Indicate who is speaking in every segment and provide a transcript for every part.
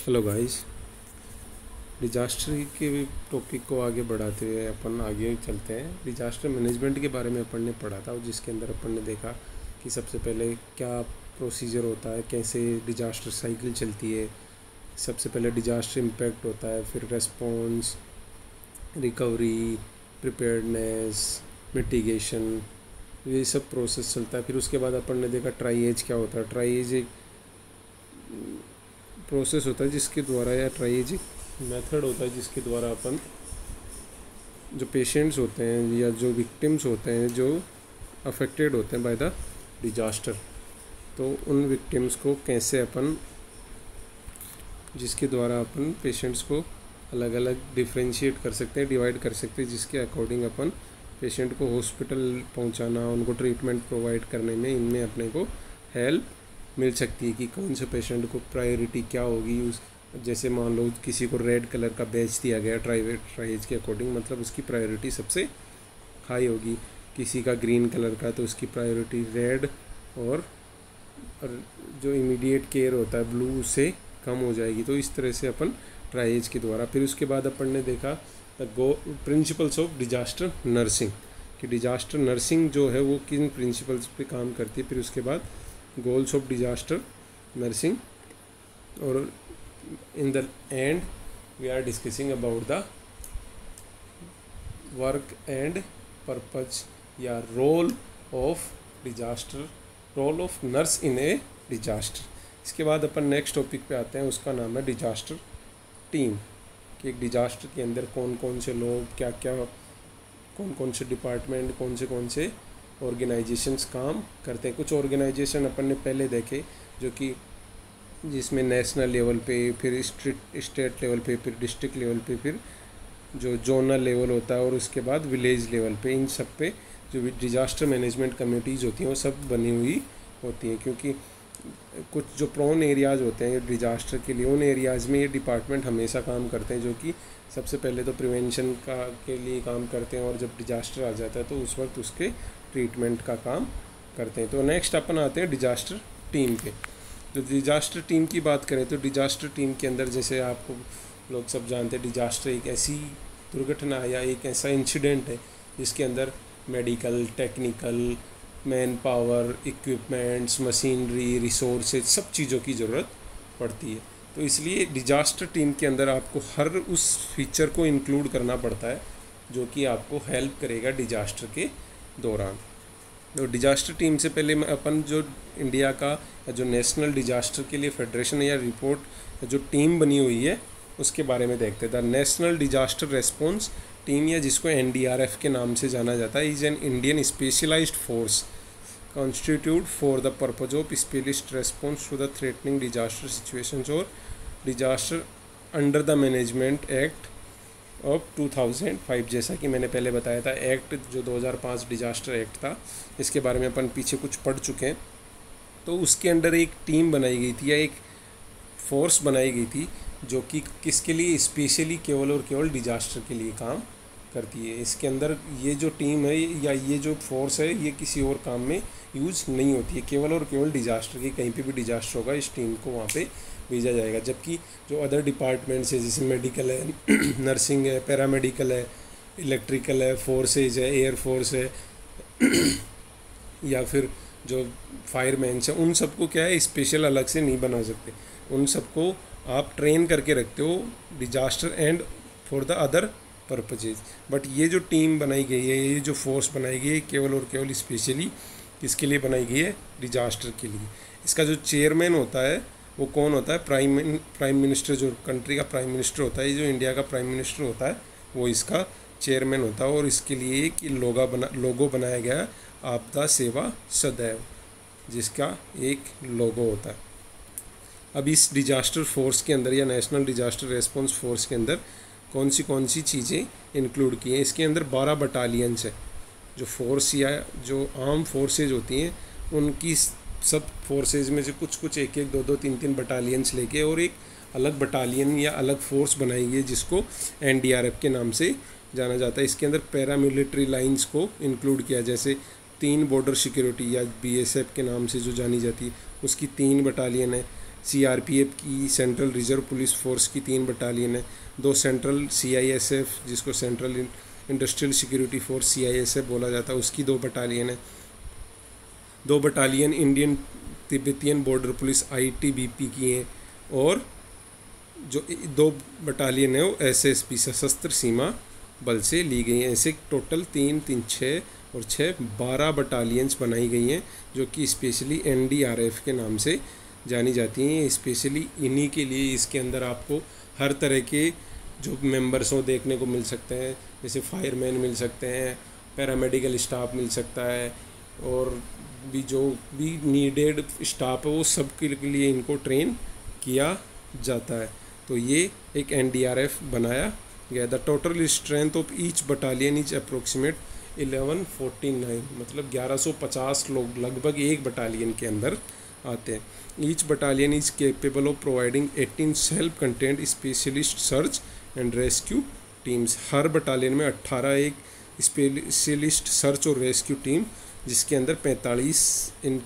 Speaker 1: Hello guys. Disaster के topic को आगे बढ़ाते हुए अपन आगे चलते हैं। डिजास्टर मैनेजमेंट के बारे में अपन ने पढ़ा था, जिसके अंदर अपन ने देखा कि सबसे पहले क्या प्रोसीजर होता है, कैसे डिजास्टर साइकिल चलती है। सबसे पहले डिजास्टर इम्पैक्ट होता है, फिर रेस्पॉन्स, रिकवरी, प्रिपेयर्डनेस, मिटिगेशन, ये सब प्रोसेस चलता है। फिर उसके बाद अपन ने देखा ट्राई-एज क्या होता है। ट्राई-एज एक प्रोसेस होता है जिसके द्वारा, या ट्राई-एज एक मेथड होता है जिसके द्वारा अपन जो पेशेंट्स होते हैं या जो विक्टिम्स होते हैं जो अफेक्टेड होते हैं बाय द डिजास्टर, तो उन विक्टिम्स को कैसे अपन, जिसके द्वारा अपन पेशेंट्स को अलग अलग डिफ्रेंशिएट कर सकते हैं, डिवाइड कर सकते हैं, जिसके अकॉर्डिंग अपन पेशेंट को हॉस्पिटल पहुंचाना, उनको ट्रीटमेंट प्रोवाइड करने में इनमें अपने को हेल्प मिल सकती है कि कौन से पेशेंट को प्रायोरिटी क्या होगी। उस जैसे मान लो किसी को रेड कलर का बैच दिया गया ट्राई-एज के अकॉर्डिंग, मतलब उसकी प्रायोरिटी सबसे हाई होगी। किसी का ग्रीन कलर का तो उसकी प्रायोरिटी रेड और जो इमीडिएट केयर होता है ब्लू से कम हो जाएगी। तो इस तरह से अपन ट्राई-एज के द्वारा, फिर उसके बाद अपन ने देखा प्रिंसिपल्स ऑफ डिजास्टर नर्सिंग कि डिजास्टर नर्सिंग जो है वो किन प्रिंसिपल्स पे काम करती है। फिर उसके बाद गोल्स ऑफ डिजास्टर नर्सिंग, और in the end we are discussing about the work and purpose या role of disaster, role of nurse in a disaster। इसके बाद अपन नेक्स्ट टॉपिक पे आते हैं, उसका नाम है डिजास्टर टीम कि एक डिजास्टर के अंदर कौन कौन से लोग, क्या क्या, कौन कौन से डिपार्टमेंट, कौन से ऑर्गेनाइजेशंस काम करते हैं। कुछ ऑर्गेनाइजेशन अपन ने पहले देखे जो कि जिसमें नेशनल लेवल पे, फिर स्टेट लेवल पे, फिर डिस्ट्रिक्ट लेवल पे, फिर जो जोनल लेवल होता है और उसके बाद विलेज लेवल पे, इन सब पे जो डिजास्टर मैनेजमेंट कमेटीज़ होती हैं वो सब बनी हुई होती हैं। क्योंकि कुछ जो प्रोन एरियाज़ होते हैं डिजास्टर के लिए, उन एरियाज़ में ये डिपार्टमेंट हमेशा काम करते हैं, जो कि सबसे पहले तो प्रिवेंशन का के लिए काम करते हैं, और जब डिजास्टर आ जाता है तो उस वक्त उसके ट्रीटमेंट का काम करते हैं। तो नेक्स्ट अपन आते हैं डिजास्टर टीम पे। तो डिजास्टर टीम की बात करें तो डिजास्टर टीम के अंदर, जैसे आपको लोग सब जानते हैं, डिजास्टर एक ऐसी दुर्घटना या एक ऐसा इंसिडेंट है जिसके अंदर medical, technical, man power, equipments, machinery, resources, सब चीज़ों की ज़रूरत पड़ती है। तो इसलिए डिजास्टर टीम के अंदर आपको हर उस फीचर को इंक्लूड करना पड़ता है जो कि आपको हेल्प करेगा डिजास्टर के दौरान। तो डिजास्टर टीम से पहले अपन जो इंडिया का जो नेशनल डिजास्टर के लिए फेडरेशन या रिपोर्ट जो टीम बनी हुई है उसके बारे में देखते थे। नेशनल डिजास्टर रेस्पॉन्स टीम, या जिसको NDRF के नाम से जाना जाता है, is an Indian specialised force constitute for the purpose of specialist response to the threatening disaster situations और disaster under the management act of 2005। जैसा कि मैंने पहले बताया था, एक्ट जो 2005 डिजास्टर एक्ट था, इसके बारे में अपन पीछे कुछ पढ़ चुके हैं। तो उसके अंडर एक टीम बनाई गई थी या एक फोर्स बनाई गई थी जो कि किसके लिए, स्पेशली केवल और केवल डिजास्टर के लिए काम करती है। इसके अंदर ये जो टीम है या ये जो फोर्स है ये किसी और काम में यूज़ नहीं होती है, केवल और केवल डिजास्टर की, कहीं पे भी डिजास्टर होगा इस टीम को वहाँ पे भेजा जाएगा। जबकि जो अदर डिपार्टमेंट्स है, जैसे मेडिकल है, नर्सिंग है, पैरामेडिकल है, इलेक्ट्रिकल है, फोर्सेज है, एयर फोर्स है या फिर जो फायरमैन्स हैं, उन सबको क्या है स्पेशल अलग से नहीं बना सकते। उन सबको आप ट्रेन करके रखते हो disaster and for the other purposes. But ये जो टीम बनाई गई है, ये जो फोर्स बनाई गई है, केवल और केवल स्पेशली किसके लिए बनाई गई है, डिजास्टर के लिए। इसका जो चेयरमैन होता है वो कौन होता है, प्राइम मिनिस्टर, जो कंट्री का प्राइम मिनिस्टर होता है, जो इंडिया का प्राइम मिनिस्टर होता है वो इसका चेयरमैन होता है। और इसके लिए एक लोगो बनाया गया है, आपदा सेवा सदैव, जिसका एक लोगो होता है। अब इस डिजास्टर फोर्स के अंदर या नेशनल डिजास्टर रेस्पॉन्स फोर्स के अंदर कौन सी चीज़ें इंक्लूड की हैं। इसके अंदर 12 बटालियंस है। जो फोर्स या जो आर्म फोर्सेज होती हैं उनकी सब फोर्सेज में से कुछ एक दो 3 बटालियंस लेके और एक अलग बटालियन या अलग फोर्स बनाई गई है जिसको NDRF के नाम से जाना जाता है। इसके अंदर पैरामिलिट्री लाइंस को इंक्लूड किया, जैसे 3 बॉर्डर सिक्योरिटी या BSF के नाम से जो जानी जाती है उसकी 3 बटालियन है। CRPF की सेंट्रल रिजर्व पुलिस फोर्स की 3 बटालियन है, 2 सेंट्रल CISF जिसको central industrial security force CISF बोला जाता है उसकी 2 बटालियन है, 2 battalion Indian Tibetan border police ITBP की हैं, और जो 2 बटालियन है वो SSB सशस्त्र सीमा बल से ली गई हैं। ऐसे टोटल 3, 3, 6 और 6 12 बटालियंस बनाई गई हैं जो कि स्पेशली NDRF के नाम से जानी जाती हैं। स्पेशली इन्हीं के लिए इसके अंदर आपको हर तरह के जो मेंबर्स हों देखने को मिल सकते हैं, जैसे फायरमैन मिल सकते हैं, पैरामेडिकल स्टाफ मिल सकता है, और भी जो भी नीडेड स्टाफ है वो सब के लिए इनको ट्रेन किया जाता है। तो ये एक NDRF बनाया गया। The total strength of each battalion is approximate 1149, मतलब 1150 लोग लगभग एक बटालियन के अंदर आते हैं। Each battalion is capable of providing 18 self content specialist search and rescue teams. Her battalion में 18 एक स्पेशलिस्ट सर्च और रेस्क्यू टीम, जिसके अंदर 45 इन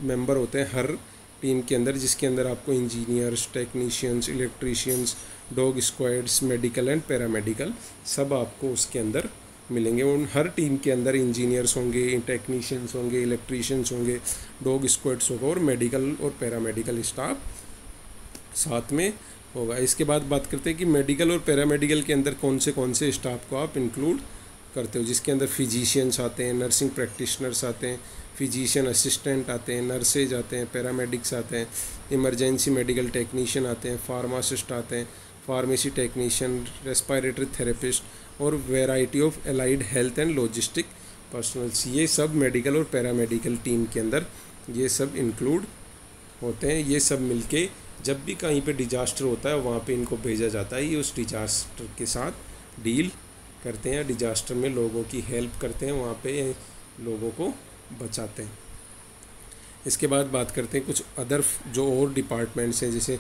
Speaker 1: मेंबर होते हैं हर टीम के अंदर, जिसके अंदर आपको engineers, technicians, electricians, dog squads, medical and paramedical सब आपको उसके अंदर मिलेंगे। उन हर टीम के अंदर इंजीनियर्स होंगे, टेक्नीशियंस होंगे, इलेक्ट्रीशियंस होंगे, डॉग स्क्वाड्स होगा और मेडिकल और पैरामेडिकल स्टाफ साथ में होगा। इसके बाद बात करते हैं कि मेडिकल और पैरामेडिकल के अंदर कौन से स्टाफ को आप इंक्लूड करते हो, जिसके अंदर फिजिशियंस आते हैं, नर्सिंग प्रैक्टिशनर्स आते हैं, फिजिशियन असिस्टेंट आते हैं, नर्सेज आते हैं, पैरामेडिक्स आते हैं, इमरजेंसी मेडिकल टेक्नीशियन आते हैं, फार्मासिस्ट आते हैं, फार्मेसी टेक्नीशियन, रेस्पिरेटरी थेरेपिस्ट और variety of allied health and logistic personals. ये सब मेडिकल और पैरामेडिकल टीम के अंदर ये सब इंक्लूड होते हैं। ये सब मिलके जब भी कहीं पे डिजास्टर होता है वहाँ पे इनको भेजा जाता है। ये उस डिजास्टर के साथ डील करते हैं, डिजास्टर में लोगों की हेल्प करते हैं, वहाँ पे लोगों को बचाते हैं। इसके बाद बात करते हैं कुछ अदर जो और डिपार्टमेंट्स हैं, जैसे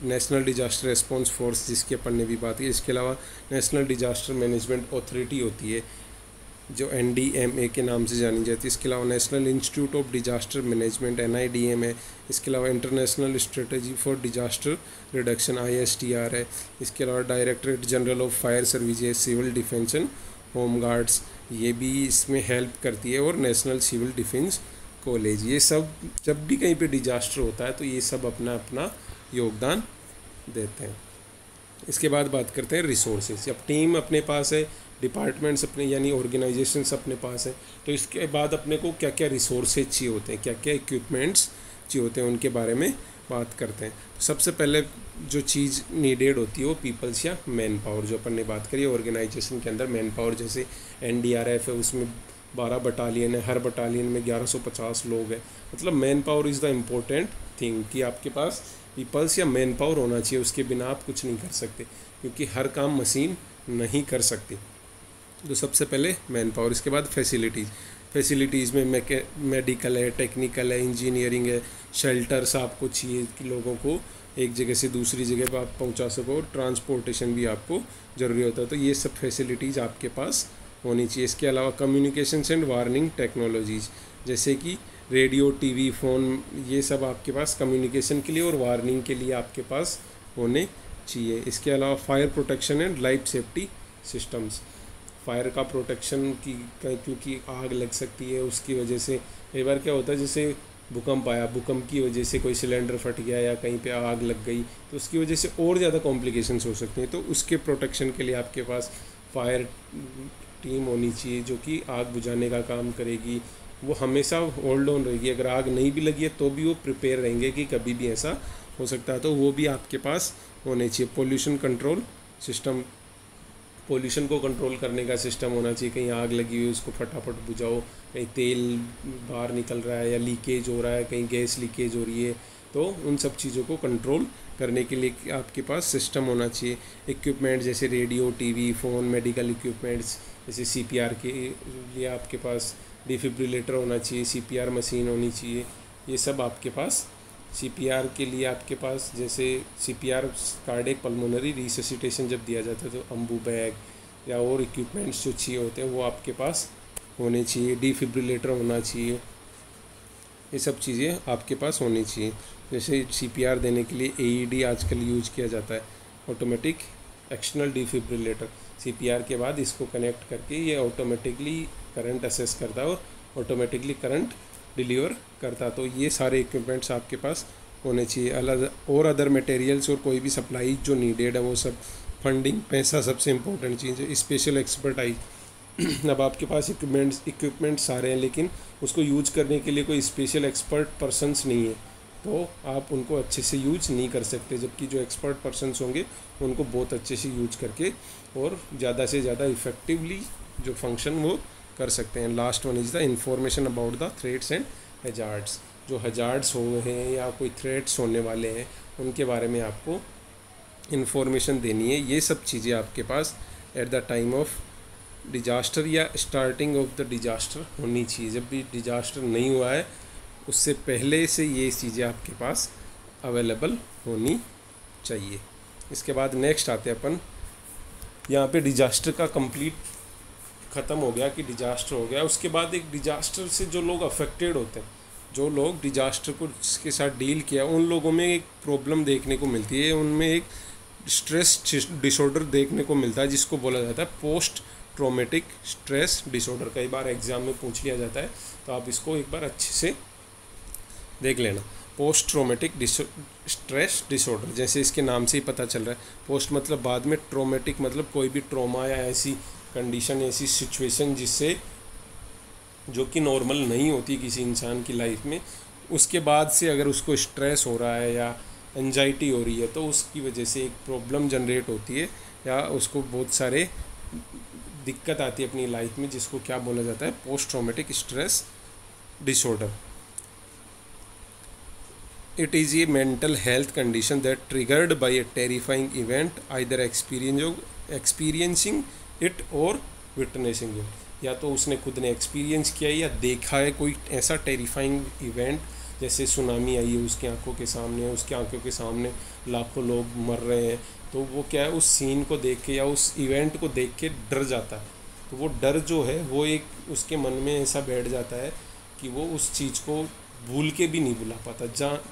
Speaker 1: नेशनल डिजास्टर रिस्पांस फोर्स जिसकी अपन ने भी बात की। इसके अलावा नेशनल डिजास्टर मैनेजमेंट अथॉरिटी होती है जो NDMA के नाम से जानी जाती है। इसके अलावा national institute of disaster management NIDM है। इसके अलावा international strategy for disaster reduction ISDR है। इसके अलावा directorate general of fire services, civil defence and home guards ये भी इसमें हेल्प करती है, और नेशनल सिविल डिफेंस कॉलेज। ये सब जब भी कहीं पे डिजास्टर होता है तो ये सब अपना अपना योगदान देते हैं। इसके बाद बात करते हैं रिसोर्सेज। अब टीम अपने पास है, डिपार्टमेंट्स अपने यानी ऑर्गेनाइजेशंस अपने पास है, तो इसके बाद अपने को क्या क्या रिसोर्सेज चाहिए होते हैं, क्या क्या इक्विपमेंट्स चाहिए होते हैं, उनके बारे में बात करते हैं। तो सबसे पहले जो चीज़ नीडेड होती है वो पीपल्स या मैन पावर, जो अपन ने बात करी ऑर्गेनाइजेशन के अंदर मैन पावर, जैसे NDRF है उसमें 12 बटालियन है, हर बटालियन में 1150 लोग हैं। मतलब man power is the important thing कि आपके पास पीपल्स या मैन पावर होना चाहिए, उसके बिना आप कुछ नहीं कर सकते, क्योंकि हर काम मशीन नहीं कर सकती। तो सबसे पहले मैन पावर। इसके बाद फैसिलिटीज़ में मेडिकल है, टेक्निकल है, इंजीनियरिंग है, शेल्टर्स आपको चाहिए कि लोगों को एक जगह से दूसरी जगह पर आप पहुंचा सको, और ट्रांसपोर्टेशन भी आपको ज़रूरी होता है। तो ये सब फैसिलिटीज़ आपके पास होनी चाहिए। इसके अलावा कम्युनिकेशंस एंड वार्निंग टेक्नोलॉजीज़, जैसे कि रेडियो, TV, फ़ोन, ये सब आपके पास कम्युनिकेशन के लिए और वार्निंग के लिए आपके पास होने चाहिए। इसके अलावा fire protection and life safety systems, fire का प्रोटेक्शन की, क्योंकि आग लग सकती है, उसकी वजह से कई बार क्या होता है, जैसे भूकंप आया, भूकंप की वजह से कोई सिलेंडर फट गया या कहीं पे आग लग गई, तो उसकी वजह से और ज़्यादा कॉम्प्लिकेशंस हो सकती हैं। तो उसके प्रोटेक्शन के लिए आपके पास फायर टीम होनी चाहिए जो कि आग बुझाने का काम करेगी। वो हमेशा होल्ड ऑन रहेगी, अगर आग नहीं भी लगी है तो भी वो प्रिपेयर रहेंगे कि कभी भी ऐसा हो सकता है, तो वो भी आपके पास होने चाहिए। पोल्यूशन कंट्रोल सिस्टम, पोल्यूशन को कंट्रोल करने का सिस्टम होना चाहिए। कहीं आग लगी हुई है उसको फटाफट बुझाओ, कहीं तेल बाहर निकल रहा है या लीकेज हो रहा है, कहीं गैस लीकेज हो रही है, तो उन सब चीज़ों को कंट्रोल करने के लिए आपके पास सिस्टम होना चाहिए। इक्विपमेंट जैसे radio, TV, phone, medical equipments, जैसे CPR के लिए आपके पास डिफिब्रिलेटर होना चाहिए, CPR मशीन होनी चाहिए, ये सब आपके पास। CPR के लिए आपके पास जैसे CPR कार्डियक पल्मोनरी रिससिटेशन जब दिया जाता है तो अम्बू बैग या और इक्विपमेंट्स जो चाहिए होते हैं वो आपके पास होने चाहिए। डिफिब्रिलेटर होना चाहिए। ये सब चीज़ें आपके पास होनी चाहिए। जैसे CPR देने के लिए AED आजकल यूज किया जाता है, ऑटोमेटिक एक्सटर्नल डिफिब्रिलेटर। CPR के बाद इसको कनेक्ट करके ये ऑटोमेटिकली करंट असेस करता है और ऑटोमेटिकली करंट डिलीवर करता है। तो ये सारे इक्विपमेंट्स आपके पास होने चाहिए। अलग और अदर मटेरियल्स और कोई भी सप्लाई जो नीडेड है वो सब, फंडिंग, पैसा सबसे इम्पोर्टेंट चीज़ है। स्पेशल एक्सपर्टाइज अब आपके पास इक्विपमेंट्स सारे हैं लेकिन उसको यूज करने के लिए कोई स्पेशल एक्सपर्ट पर्सन्स नहीं है, तो आप उनको अच्छे से यूज नहीं कर सकते। जबकि जो एक्सपर्ट पर्सन्स होंगे उनको बहुत अच्छे से यूज करके और ज़्यादा से ज़्यादा इफ़ेक्टिवली जो फंक्शन वो कर सकते हैं। Last one is the information about the threats and hazards. जो हजार्ड्स हो हैं या कोई थ्रेट्स होने वाले हैं उनके बारे में आपको इन्फॉर्मेशन देनी है। ये सब चीज़ें आपके पास at the time of disaster या स्टार्टिंग ऑफ द डिजास्टर होनी चाहिए। जब भी डिजास्टर नहीं हुआ है उससे पहले से ये चीज़ें आपके पास अवेलेबल होनी चाहिए। इसके बाद नेक्स्ट आते हैं अपन, यहाँ पे डिजास्टर का कंप्लीट ख़त्म हो गया कि डिजास्टर हो गया। उसके बाद एक डिजास्टर से जो लोग अफेक्टेड होते हैं, जो लोग डिजास्टर को के साथ डील किया, उन लोगों में एक प्रॉब्लम देखने को मिलती है। उनमें एक स्ट्रेस डिसऑर्डर देखने को मिलता है जिसको बोला जाता है पोस्ट ट्रॉमेटिक स्ट्रेस डिसऑर्डर। कई बार एग्जाम में पूछ लिया जाता है, तो आप इसको एक बार अच्छे से देख लेना। पोस्ट ट्रॉमेटिक स्ट्रेस डिसऑर्डर, जैसे इसके नाम से ही पता चल रहा है, पोस्ट मतलब बाद में, ट्रॉमेटिक मतलब कोई भी ट्रॉमा या ऐसी कंडीशन, ऐसी सिचुएशन जिससे जो कि नॉर्मल नहीं होती किसी इंसान की लाइफ में, उसके बाद से अगर उसको स्ट्रेस हो रहा है या एंजाइटी हो रही है तो उसकी वजह से एक प्रॉब्लम जनरेट होती है या उसको बहुत सारे दिक्कत आती है अपनी लाइफ में, जिसको क्या बोला जाता है, post traumatic stress disorder. It is a mental health condition that triggered by a terrifying event, either experiencing it or witnessing it। या तो उसने खुद ने एक्सपीरियंस किया है या देखा है कोई ऐसा टेरिफाइंग इवेंट, जैसे सुनामी आई है उसकी आंखों के सामने, उसके आंखों के सामने लाखों लोग मर रहे हैं, तो वो क्या है, उस सीन को देख के या उस इवेंट को देख के डर जाता है। तो वो डर जो है वो एक उसके मन में ऐसा बैठ जाता है कि वो उस चीज़ को भूल के भी नहीं भुला पाता,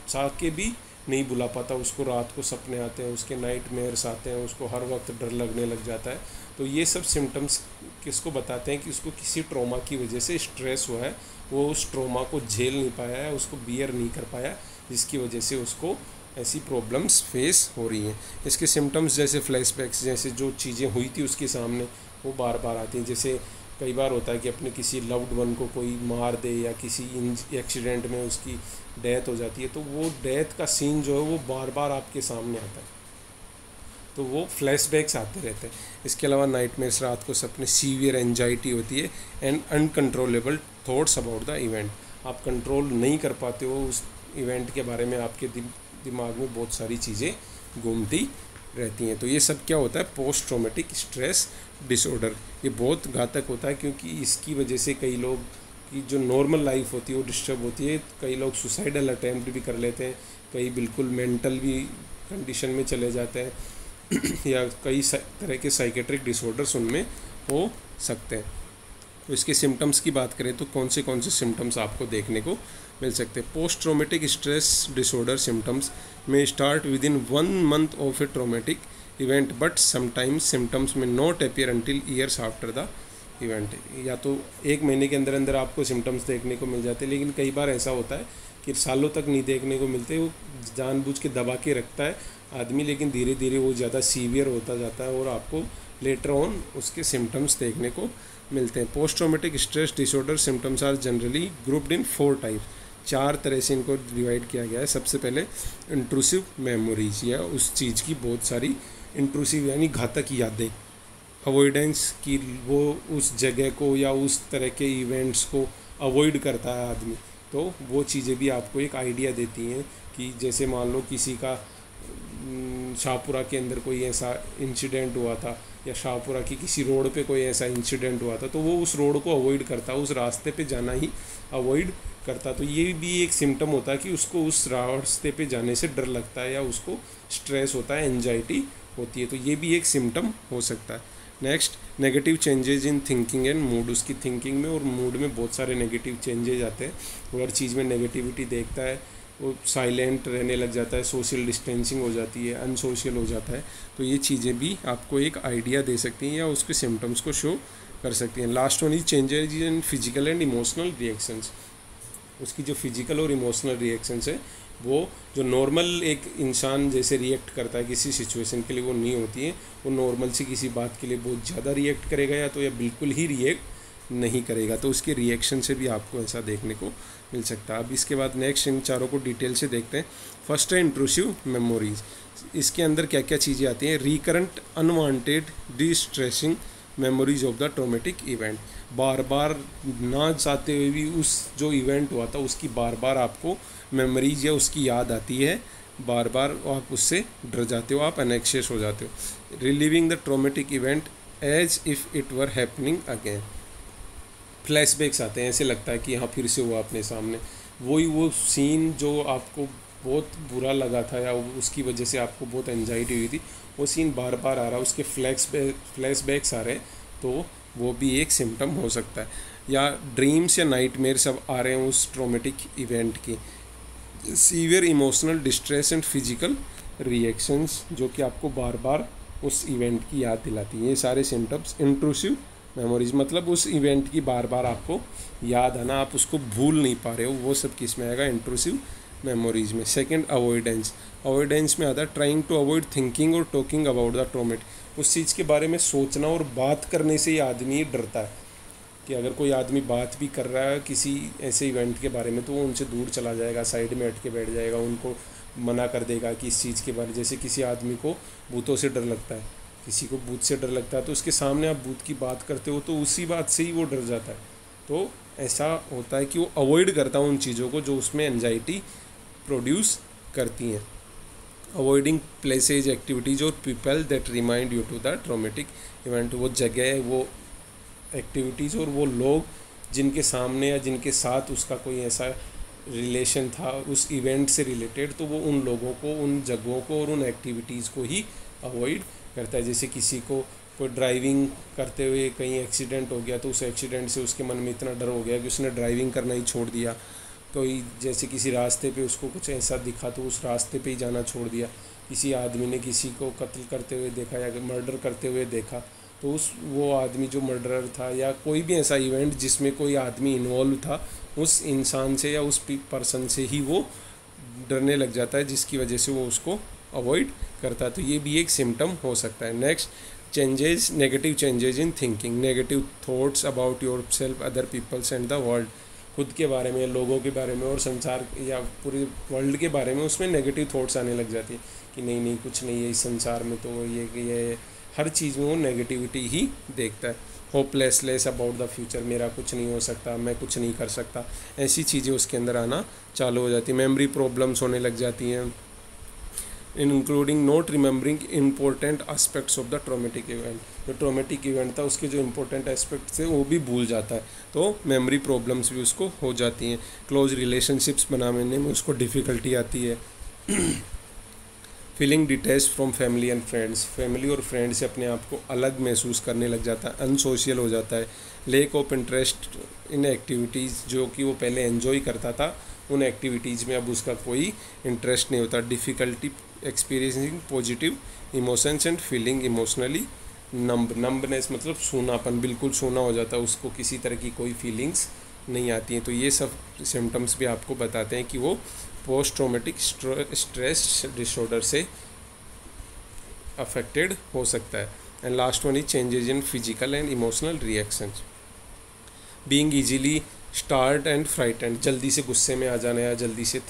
Speaker 1: चाह के भी नहीं भुला पाता। उसको रात को सपने आते हैं, उसके नाइटमेयर्स आते हैं, उसको हर वक्त डर लगने लग जाता है। तो ये सब सिम्टम्स किसको बताते हैं कि उसको किसी ट्रॉमा की वजह से स्ट्रेस हुआ है, वो उस ट्रॉमा को झेल नहीं पाया है, उसको बियर नहीं कर पाया, जिसकी वजह से उसको ऐसी प्रॉब्लम्स फेस हो रही हैं। इसके सिम्टम्स जैसे फ्लैशबैक्स, जैसे जो चीज़ें हुई थी उसके सामने वो बार बार आती हैं। जैसे कई बार होता है कि अपने किसी लव्ड वन को कोई मार दे या किसी एक्सीडेंट में उसकी डेथ हो जाती है, तो वो डेथ का सीन जो है वो बार बार आपके सामने आता है, तो वो फ्लैशबैक्स आते रहते हैं। इसके अलावा नाइटमेयर्स, रात को सपने, सीवियर एंजाइटी होती है and uncontrollable thoughts about the event. आप कंट्रोल नहीं कर पाते हो उस इवेंट के बारे में, आपके दिमाग में बहुत सारी चीज़ें घूमती रहती हैं। तो ये सब क्या होता है, पोस्ट ट्रॉमेटिक स्ट्रेस डिसऑर्डर। ये बहुत घातक होता है क्योंकि इसकी वजह से कई लोग की जो नॉर्मल लाइफ होती है वो डिस्टर्ब होती है। कई लोग सुसाइडल अटैम्प्ट भी कर लेते हैं, कई बिल्कुल मेंटल भी कंडीशन में चले जाते हैं या कई तरह के साइकेट्रिक डिसऑर्डर्स उनमें हो सकते हैं। तो इसके सिम्टम्स की बात करें तो कौन से सिम्टम्स आपको देखने को मिल सकते हैं। Post traumatic stress disorder symptoms may start within 1 month of a traumatic event, but sometimes symptoms may not appear until years after the event. या तो 1 महीने के अंदर अंदर आपको सिम्टम्स देखने को मिल जाते हैं, लेकिन कई बार ऐसा होता है कि सालों तक नहीं देखने को मिलते। वो जानबूझ के दबा के रखता है आदमी, लेकिन धीरे धीरे वो ज़्यादा सीवियर होता जाता है और आपको लेटर ऑन उसके सिम्टम्स देखने को मिलते हैं। Post traumatic stress disorder symptoms are generally grouped in 4 types. 4 तरह से इनको डिवाइड किया गया है। सबसे पहले इंट्रूसिव मेमोरीज, या उस चीज़ की बहुत सारी इंट्रूसिव यानी घातक यादें, अवॉइडेंस की, वो उस जगह को या उस तरह के इवेंट्स को अवॉइड करता है आदमी, तो वो चीज़ें भी आपको एक आइडिया देती हैं कि जैसे मान लो किसी का शाहपुरा के अंदर कोई ऐसा इंसिडेंट हुआ था या शाहपुरा की किसी रोड पे कोई ऐसा इंसिडेंट हुआ था, तो वो उस रोड को अवॉइड करता, उस रास्ते पे जाना ही अवॉइड करता। तो ये भी एक सिम्टम होता है कि उसको उस रास्ते पे जाने से डर लगता है या उसको स्ट्रेस होता है, एंजाइटी होती है। तो ये भी एक सिम्टम हो सकता है। Next, negative changes in thinking and mood, उसकी थिंकिंग में और मूड में बहुत सारे नेगेटिव चेंजेज आते हैं। वो हर चीज़ में नेगेटिविटी देखता है, वो साइलेंट रहने लग जाता है, सोशल डिस्टेंसिंग हो जाती है, अनसोशल हो जाता है। तो ये चीज़ें भी आपको एक आइडिया दे सकती हैं या उसके सिम्टम्स को शो कर सकती हैं। Last one is changes in physical and emotional reactions, उसकी जो फिजिकल और इमोशनल रिएक्शंस है वो जो नॉर्मल एक इंसान जैसे रिएक्ट करता है किसी सिचुएशन के लिए वो नहीं होती है। वो नॉर्मल सी किसी बात के लिए बहुत ज़्यादा रिएक्ट करेगा या तो या बिल्कुल ही रिएक्ट नहीं करेगा। तो उसके रिएक्शन से भी आपको ऐसा देखने को मिल सकता है। अब इसके बाद नेक्स्ट इन चारों को डिटेल से देखते हैं। फर्स्ट है इंट्रूसिव मेमोरीज। इसके अंदर क्या क्या चीज़ें आती हैं? Recurrent unwanted distressing memories of the traumatic event, बार बार ना चाहते हुए भी उस जो इवेंट हुआ था उसकी बार बार आपको मेमोरीज या उसकी याद आती है, बार बार आप उससे डर जाते हो, आप एनेक्शियस हो जाते हो। Reliving the traumatic event as if it were happening again, flashbacks आते हैं, ऐसे लगता है कि हाँ फिर से हुआ अपने सामने, वही वो सीन जो आपको बहुत बुरा लगा था या उसकी वजह से आपको बहुत एंजाइटी हुई थी, वो सीन बार बार आ रहा है, उसके फ्लैशबैक्स आ रहे हैं, तो वो भी एक सिम्टम हो सकता है। या ड्रीम्स या नाइटमेयर सब आ रहे हैं उस ट्रॉमेटिक इवेंट की। Severe emotional distress and physical reactions जो कि आपको बार बार उस इवेंट की याद दिलाती हैं, ये सारे सिम्टम्स। इंट्रूसिव मेमोरीज मतलब उस इवेंट की बार बार आपको याद आना, आप उसको भूल नहीं पा रहे हो, वो सब किस में आएगा? इंट्रूसिव मेमोरीज में। Second, avoidance. अवॉइडेंस में आता है ट्राइंग टू अवॉइड थिंकिंग और टॉकिंग अबाउट द ट्रॉमेट, उस चीज़ के बारे में सोचना और बात करने से ही आदमी डरता है कि अगर कोई आदमी बात भी कर रहा है किसी ऐसे इवेंट के बारे में तो वो उनसे दूर चला जाएगा, साइड में हट के बैठ जाएगा, उनको मना कर देगा कि इस चीज़ के बारे। जैसे किसी आदमी को भूतों से डर लगता है, किसी को भूत से डर लगता है, तो उसके सामने आप भूत की बात करते हो तो उसी बात से ही वो डर जाता है। तो ऐसा होता है कि वो अवॉइड करता है उन चीज़ों को जो उसमें एंजाइटी प्रोड्यूस करती हैं। अवॉइडिंग प्लेसेज, एक्टिविटीज़ और people that remind you to the traumatic event, वो जगह, वो एक्टिविटीज़ और वो लोग जिनके सामने या जिनके साथ उसका कोई ऐसा रिलेशन था उस इवेंट से रिलेटेड, तो वो उन लोगों को, उन जगहों को और उन एक्टिविटीज़ को ही अवॉइड करता है। जैसे किसी को कोई ड्राइविंग करते हुए कहीं एक्सीडेंट हो गया तो उस एक्सीडेंट से उसके मन में इतना डर हो गया कि उसने ड्राइविंग करना ही छोड़ दिया। कोई जैसे किसी रास्ते पे उसको कुछ ऐसा दिखा तो उस रास्ते पे ही जाना छोड़ दिया। किसी आदमी ने किसी को कत्ल करते हुए देखा या मर्डर करते हुए देखा तो वो आदमी जो मर्डरर था या कोई भी ऐसा इवेंट जिसमें कोई आदमी इन्वॉल्व था, उस इंसान से या उस पर्सन से ही वो डरने लग जाता है, जिसकी वजह से वो उसको अवॉइड करता है। तो ये भी एक सिम्टम हो सकता है। Next, changes, negative changes in thinking, negative thoughts about your self, other peoples and the world, खुद के बारे में, लोगों के बारे में और संसार या पूरे वर्ल्ड के बारे में उसमें नेगेटिव थॉट्स आने लग जाती है कि नहीं नहीं कुछ नहीं है इस संसार में, तो ये हर चीज़ में वो नेगेटिविटी ही देखता है। होपलेसनेस अबाउट द फ्यूचर, मेरा कुछ नहीं हो सकता, मैं कुछ नहीं कर सकता, ऐसी चीज़ें उसके अंदर आना चालू हो जाती है। मेमोरी प्रॉब्लम्स होने लग जाती हैं, including not remembering important aspects of the traumatic event, जो ट्रॉमेटिक इवेंट था उसके जो इम्पोर्टेंट एस्पेक्ट्स थे वो भी भूल जाता है, तो मेमोरी प्रॉब्लम्स भी उसको हो जाती हैं। क्लोज रिलेशनशिप्स बनाने में उसको डिफ़िकल्टी आती है। Feeling detach from family and friends, family और फ्रेंड से अपने आप को अलग महसूस करने लग जाता है, अनसोशल हो जाता है। Lake of interest in activities, जो कि वो पहले एंजॉय करता था उन एक्टिविटीज़ में अब उसका कोई इंटरेस्ट नहीं होता। Difficulty experiencing positive emotions and feeling emotionally numbness, मतलब सूनापन, बिल्कुल सूना हो जाता है, उसको किसी तरह की कोई फीलिंग्स नहीं आती हैं। तो ये सब सिम्टम्स भी आपको बताते हैं कि वो पोस्ट ट्रॉमेटिक स्ट्रेस डिसऑर्डर से अफेक्टेड हो सकता है। And last one is changes in physical and emotional reactions, being easily start and frightened, जल्दी से गुस्से में आ जाना या जल्दी से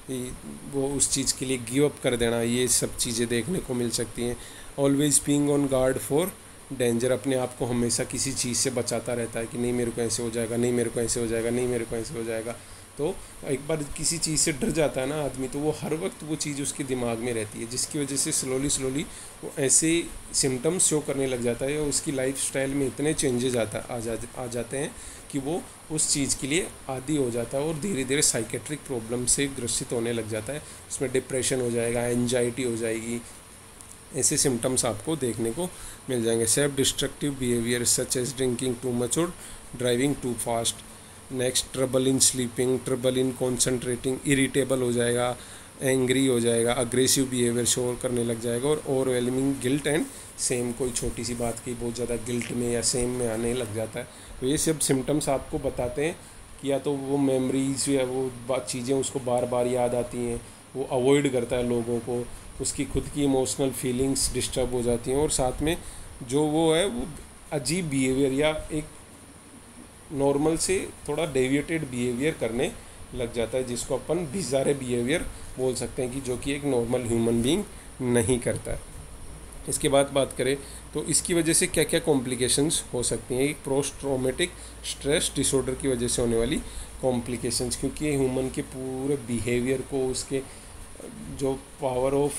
Speaker 1: वो उस चीज़ के लिए गिव अप कर देना, ये सब चीज़ें देखने को मिल सकती हैं। Always being on guard for danger, अपने आप को हमेशा किसी चीज़ से बचाता रहता है कि नहीं मेरे को ऐसे हो जाएगा, नहीं मेरे को ऐसे हो जाएगा, नहीं मेरे को ऐसे हो जाएगा। तो एक बार किसी चीज़ से डर जाता है ना आदमी, तो वो हर वक्त वो चीज़ उसके दिमाग में रहती है, जिसकी वजह से स्लोली वो ऐसे सिम्टम्स शो करने लग जाता है, उसकी लाइफ स्टाइल में इतने चेंजेस आ जाते हैं कि वो उस चीज़ के लिए आदी हो जाता है और धीरे धीरे साइकेट्रिक प्रॉब्लम से ग्रसित होने लग जाता है। उसमें डिप्रेशन हो जाएगा, एंजाइटी हो जाएगी, ऐसे सिम्टम्स आपको देखने को मिल जाएंगे। Self destructive behaviour such as drinking too much और driving too fast. Next, trouble in sleeping, trouble in concentrating, irritable हो जाएगा, एंग्री हो जाएगा, अग्रेसिव बिहेवियर शो करने लग जाएगा, और ओवरवेलमिंग गिल्ट एंड सेम, कोई छोटी सी बात की बहुत ज़्यादा गिल्ट में या सेम में आने लग जाता है। तो ये सब सिम्टम्स आपको बताते हैं कि या तो वो मेमोरीज या वो चीज़ें उसको बार बार याद आती हैं, वो अवॉइड करता है लोगों को, उसकी खुद की इमोशनल फीलिंग्स डिस्टर्ब हो जाती हैं, और साथ में जो वो है वो अजीब बिहेवियर या एक नॉर्मल से थोड़ा डेविएटेड बिहेवियर करने लग जाता है, जिसको अपन बिज़ारे बिहेवियर बोल सकते हैं, कि जो कि एक नॉर्मल ह्यूमन बीइंग नहीं करता है। इसके बाद बात करें तो इसकी वजह से क्या क्या कॉम्प्लिकेशंस हो सकती हैं। एक पोस्ट ट्रॉमेटिक स्ट्रेस डिसऑर्डर की वजह से होने वाली कॉम्प्लिकेशंस, क्योंकि ये ह्यूमन के पूरे बिहेवियर को, उसके जो पावर ऑफ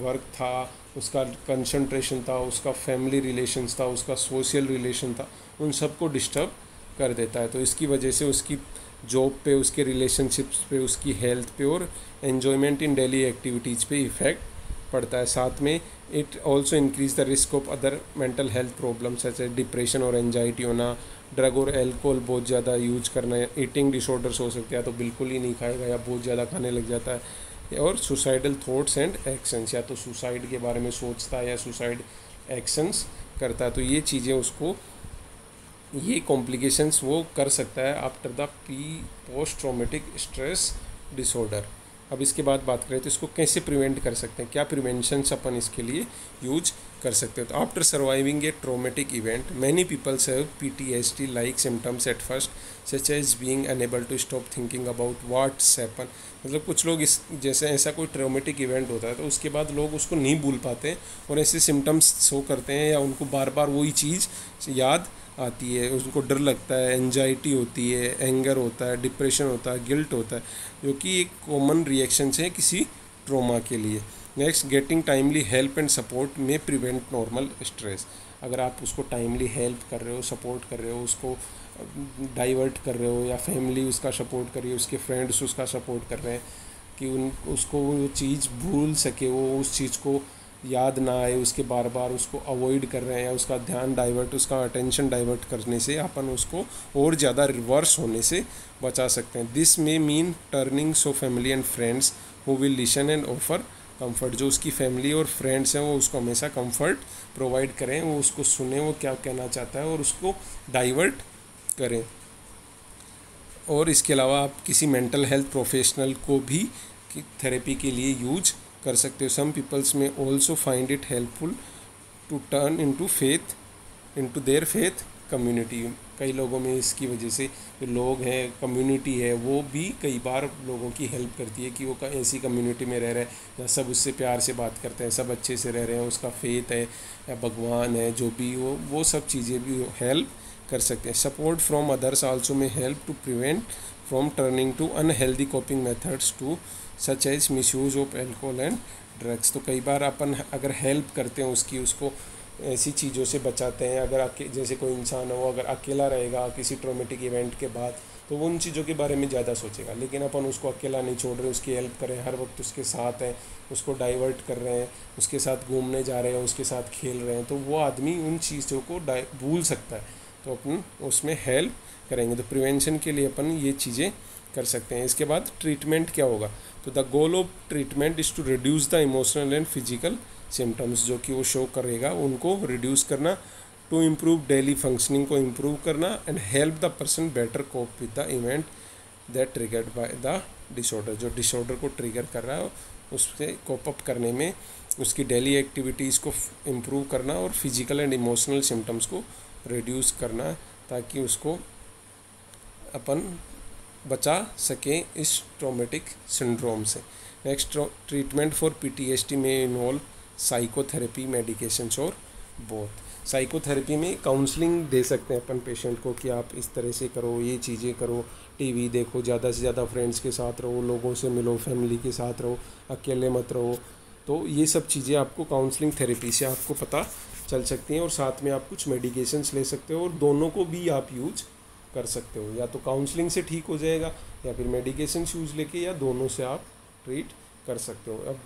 Speaker 1: वर्क था, उसका कंसंट्रेशन था, उसका फैमिली रिलेशंस था, उसका सोशल रिलेशन था, उन सब को डिस्टर्ब कर देता है। तो इसकी वजह से उसकी जॉब पे, उसके रिलेशनशिप्स पे, उसकी हेल्थ पे और एन्जॉयमेंट इन डेली एक्टिविटीज़ पे इफ़ेक्ट पड़ता है। साथ में it also increase the risk of other mental health problems जैसे डिप्रेशन और एंजाइटी होना, ड्रग और एल्कोहल बहुत ज़्यादा यूज करना, ईटिंग डिसऑर्डर्स हो सकते हैं, तो बिल्कुल ही नहीं खाएगा या बहुत ज़्यादा खाने लग जाता है, और सुसाइडल थॉट्स एंड एक्शंस, या तो सुसाइड के बारे में सोचता है या सुसाइड एक्शंस करता है। तो ये चीज़ें उसको, ये कॉम्प्लिकेशंस वो कर सकता है after the post traumatic stress disorder. अब इसके बाद बात करें तो इसको कैसे प्रिवेंट कर सकते हैं, क्या प्रिवेंशंस अपन इसके लिए यूज कर सकते हैं। तो after surviving a traumatic event many peoples have PTSD like symptoms at first such as being unable to stop thinking about what's happen. मतलब कुछ लोग इस जैसे ऐसा कोई ट्रॉमेटिक इवेंट होता है तो उसके बाद लोग उसको नहीं भूल पाते और ऐसे सिम्टम्स शो करते हैं, या उनको बार बार वही चीज़ याद आती है, उनको डर लगता है, एंजाइटी होती है, एंगर होता है, डिप्रेशन होता है, गिल्ट होता है, जो कि एक कॉमन रिएक्शन है किसी ट्रॉमा के लिए। Next, getting timely help and support में प्रिवेंट नॉर्मल स्ट्रेस। अगर आप उसको टाइमली हेल्प कर रहे हो, सपोर्ट कर रहे हो, उसको डाइवर्ट कर रहे हो, या फैमिली उसका सपोर्ट कर रही है, उसके फ्रेंड्स उसका सपोर्ट कर रहे हैं कि उसको वो चीज़ भूल सके, वो उस चीज़ को याद ना आए, उसके बार बार उसको अवॉइड कर रहे हैं, या उसका ध्यान डाइवर्ट, उसका अटेंशन डाइवर्ट करने से अपन उसको और ज़्यादा रिवर्स होने से बचा सकते हैं। This may mean turning so family and friends who will listen and offer comfort. जो उसकी फैमिली और फ्रेंड्स हैं वो उसको हमेशा कंफर्ट प्रोवाइड करें, वो उसको सुने वो क्या कहना चाहता है और उसको डाइवर्ट करें। और इसके अलावा आप किसी मेंटल हेल्थ प्रोफेशनल को भी थेरेपी के लिए यूज कर सकते हो। Some peoples may also find it helpful to turn into their faith community. कई लोगों में इसकी वजह से जो लोग हैं, कम्युनिटी है, वो भी कई बार लोगों की हेल्प करती है कि वो ऐसी कम्युनिटी में रह रहे हैं या सब उससे प्यार से बात करते हैं, सब अच्छे से रह रहे हैं, उसका फेथ है या भगवान है, जो भी वो सब चीज़ें भी हेल्प कर सकते हैं। Support from others also may help to prevent from turning to unhealthy coping methods to such as misuse of alcohol and drugs. तो कई बार अपन अगर हेल्प करते हैं उसको ऐसी चीज़ों से बचाते हैं। अगर जैसे कोई इंसान हो, अगर अकेला रहेगा किसी ट्रॉमेटिक इवेंट के बाद, तो वो उन चीज़ों के बारे में ज़्यादा सोचेगा, लेकिन अपन उसको अकेला नहीं छोड़ रहे, उसकी हेल्प करें, हर वक्त उसके साथ हैं, उसको डाइवर्ट कर रहे हैं, उसके साथ घूमने जा रहे हैं, उसके साथ खेल रहे हैं, तो वो आदमी उन चीज़ों को भूल सकता है। तो अपन उसमें हेल्प करेंगे। तो प्रिवेंशन के लिए अपन ये चीज़ें कर सकते हैं। इसके बाद ट्रीटमेंट क्या होगा, तो the goal of treatment is to reduce the emotional and physical symptoms जो कि वो शो करेगा, उनको रिड्यूस करना, टू इम्प्रूव डेली फंक्शनिंग को इम्प्रूव करना, and help the person better cope with the event that triggered by the disorder. जो disorder को ट्रिगर कर रहा है उससे कोप अप करने में, उसकी डेली एक्टिविटीज़ को इम्प्रूव करना और फिजिकल एंड इमोशनल सिम्टम्स को रिड्यूस करना, ताकि उसको अपन बचा सकें इस ट्रॉमेटिक सिंड्रोम से। नेक्स्ट, ट्रीटमेंट फॉर PTSD में इन्वॉल्व साइकोथेरेपी, मेडिकेशंस और बोथ। साइकोथेरेपी में काउंसलिंग दे सकते हैं अपन पेशेंट को कि आप इस तरह से करो, ये चीज़ें करो, टीवी देखो, ज़्यादा से ज़्यादा फ्रेंड्स के साथ रहो, लोगों से मिलो, फैमिली के साथ रहो, अकेले मत रहो। तो ये सब चीज़ें आपको काउंसलिंग थेरेपी से आपको पता चल सकती हैं, और साथ में आप कुछ मेडिकेशंस ले सकते हो, और दोनों को भी आप यूज कर सकते हो। या तो काउंसलिंग से ठीक हो जाएगा, या फिर मेडिकेशंस यूज लेके, या दोनों से आप ट्रीट कर सकते हो। अब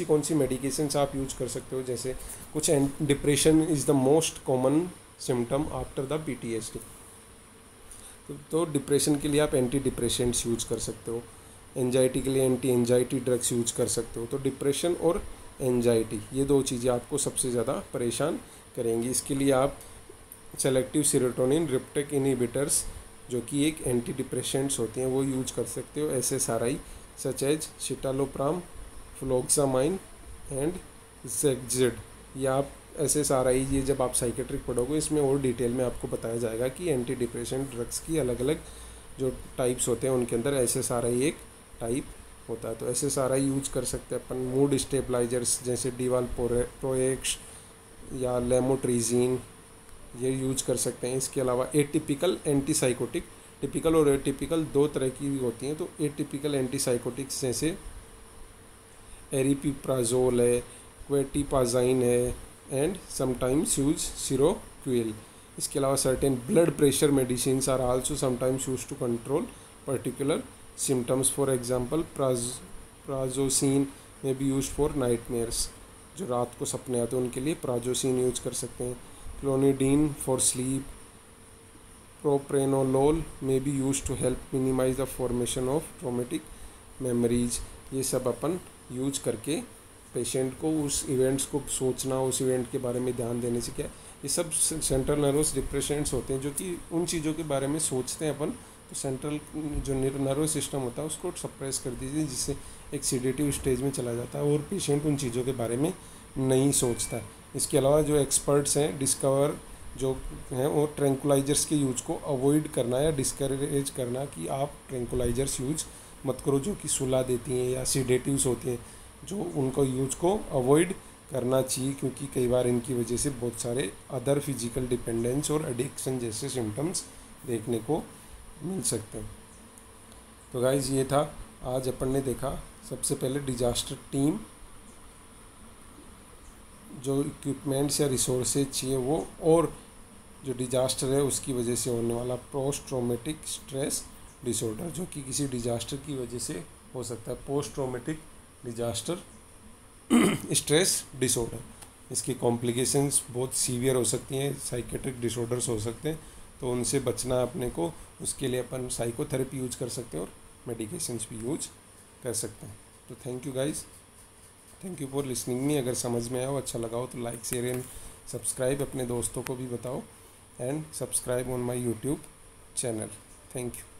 Speaker 1: कौन सी मेडिकेशंस आप यूज कर सकते हो, जैसे कुछ depression is the most common symptom after the PTSD। तो डिप्रेशन के लिए आप एंटी डिप्रेशेंट्स यूज कर सकते हो, एंजाइटी के लिए एंटी एंजाइटी ड्रग्स यूज कर सकते हो। तो डिप्रेशन और एंजाइटी ये दो चीज़ें आपको सबसे ज़्यादा परेशान करेंगी। इसके लिए आप सेलेक्टिव सेरोटोनिन रिप्टेक इनहिबिटर्स जो कि एक एंटी डिप्रेशेंट्स होते हैं वो यूज कर सकते हो। SSRI such as citalopram, fluvoxamine and जेगजेड। ये आप SSRI ये जब आप साइकेट्रिक पढ़ोगे इसमें और डिटेल में आपको बताया जाएगा कि एंटी डिप्रेशन ड्रग्स की अलग अलग जो टाइप्स होते हैं उनके अंदर SSRI एक टाइप होता है। तो SSRI यूज कर सकते हैं अपन। मूड स्टेबलाइजर्स जैसे डिवाल्प्रोएक्स या लेमोट्रिजीन ये यूज कर सकते हैं। इसके अलावा एटिपिकल एंटीसाइकोटिक, टिपिकल और एटिपिकल दो तरह की होती हैं। तो एटिपिकल एंटीसाइकोटिक्स जैसे एरिपिप्राजोल है, क्वेटिपाजाइन है एंड समटाइम्स यूज सिरोक्विल। इसके अलावा certain blood pressure medicine are also sometimes use to control particular symptoms. For example prazosin may be use for nightmares, जो रात को सपने आते हैं उनके लिए प्राजोसिन यूज कर सकते हैं। Clonidine for sleep, propranolol may be use to help minimise the formation of traumatic memories. ये सब अपन यूज करके पेशेंट को उस इवेंट्स को सोचना, उस इवेंट के बारे में ध्यान देने से क्या, ये सब सेंट्रल नर्वस डिप्रेशेंट्स होते हैं जो कि उन चीज़ों के बारे में सोचते हैं अपन। तो सेंट्रल जो नर्वस सिस्टम होता है उसको सप्रेस कर दीजिए, जिससे एक सीडेटिव स्टेज में चला जाता है और पेशेंट उन चीज़ों के बारे में नहीं सोचता है। इसके अलावा जो एक्सपर्ट्स हैं डिस्कवर जो हैं वो ट्रैंकुलाइजर्स के यूज को अवॉइड करना या डिस्करेज करना कि आप ट्रैंकुलाइजर्स यूज मत करो जो कि सुला देती हैं या सीडेटिव्स होती हैं, जो उनको यूज को अवॉइड करना चाहिए, क्योंकि कई बार इनकी वजह से बहुत सारे अदर फिजिकल डिपेंडेंस और एडिक्शन जैसे सिम्टम्स देखने को मिल सकते हैं। तो गाइज ये था आज अपन ने देखा सबसे पहले डिजास्टर टीम, जो इक्विपमेंट्स या रिसोर्सेज चाहिए वो, और जो डिजास्टर है उसकी वजह से होने वाला पोस्ट ट्रॉमेटिक स्ट्रेस डिसऑर्डर जो कि किसी डिजास्टर की वजह से हो सकता है, post traumatic disaster stress disorder. इसकी कॉम्प्लिकेशंस बहुत सीवियर हो सकती हैं, साइकेट्रिक डिसऑर्डर्स हो सकते हैं, तो उनसे बचना अपने को, उसके लिए अपन साइकोथेरेपी यूज कर सकते हैं और मेडिकेशंस भी यूज कर सकते हैं। तो thank you guys, thank you for listening me. अगर समझ में आया हो, अच्छा लगा हो तो लाइक शेयर एंड सब्सक्राइब, अपने दोस्तों को भी बताओ and subscribe on my YouTube channel. Thank you.